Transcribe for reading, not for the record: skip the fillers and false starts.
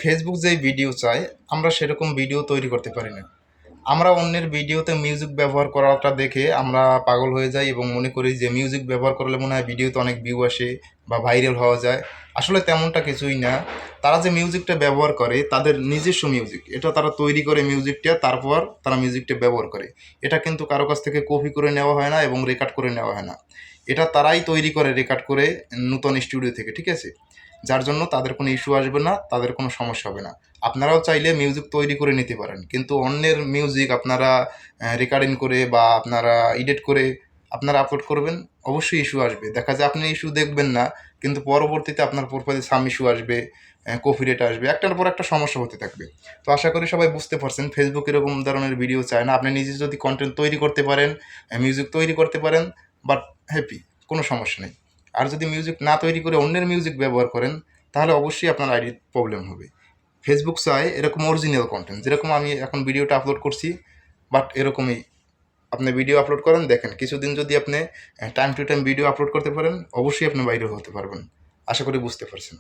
Facebook যেই video চায় আমরা সেরকম ভিডিও তৈরি করতে পারি না। আমরা অন্যের ভিডিওতে মিউজিক ব্যবহার করাটা দেখে আমরা পাগল হয়ে যাই এবং মনে করি যে মিউজিক ব্যবহার করলে মনে হয় ভিডিওতে অনেক ভিউ আসে বা ভাইরাল হওয়া যায়। আসলে তেমনটা কিছুই না। তারা যে মিউজিকটা ব্যবহার করে তাদের নিজস্ব মিউজিক, এটা তারা তৈরি করে মিউজিকটা, তারপর তারা মিউজিকটা ব্যবহার করে। এটা কিন্তু কারো কাছ থেকে কপি করে নেওয়া হয় না এবং রেকর্ড করে নেওয়া হয় না। এটা তারাই তৈরি করে রেকর্ড করে নূতন স্টুডিও থেকে, ঠিক আছে? যার জন্য তাদের কোনো ইস্যু আসবে না, তাদের কোনো সমস্যা হবে না। আপনারাও চাইলে মিউজিক তৈরি করে নিতে পারেন, কিন্তু অন্যের মিউজিক আপনারা রেকর্ডিং করে বা আপনারা এডিট করে আপনারা আপলোড করবেন, অবশ্যই ইস্যু আসবে। দেখা যায় আপনি ইস্যু দেখবেন না, কিন্তু পরবর্তীতে আপনার প্রোফাইলে সাম ইস্যু আসবে, কপিরাইট আসবে, একটার পর একটা সমস্যা হতে থাকবে। তো আশা করি সবাই বুঝতে পারছেন, ফেসবুক এরকম ধরনের ভিডিও চায় না। আপনি নিজে যদি কন্টেন্ট তৈরি করতে পারেন, মিউজিক তৈরি করতে পারেন, বাট হ্যাপি, কোনো সমস্যা নেই। আর যদি মিউজিক না তৈরি করে অন্যের মিউজিক ব্যবহার করেন, তাহলে অবশ্যই আপনার আইডির প্রবলেম হবে। ফেসবুক চায় এরকম অরিজিনাল কন্টেন্ট, যেরকম আমি এখন ভিডিওটা আপলোড করছি, বাট এরকমই আপনি ভিডিও আপলোড করেন, দেখেন কিছুদিন যদি আপনি time to time video upload করতে পারেন, অবশ্যই আপনি বাইরে হতে পারবেন। আশা করি বুঝতে পারছেন।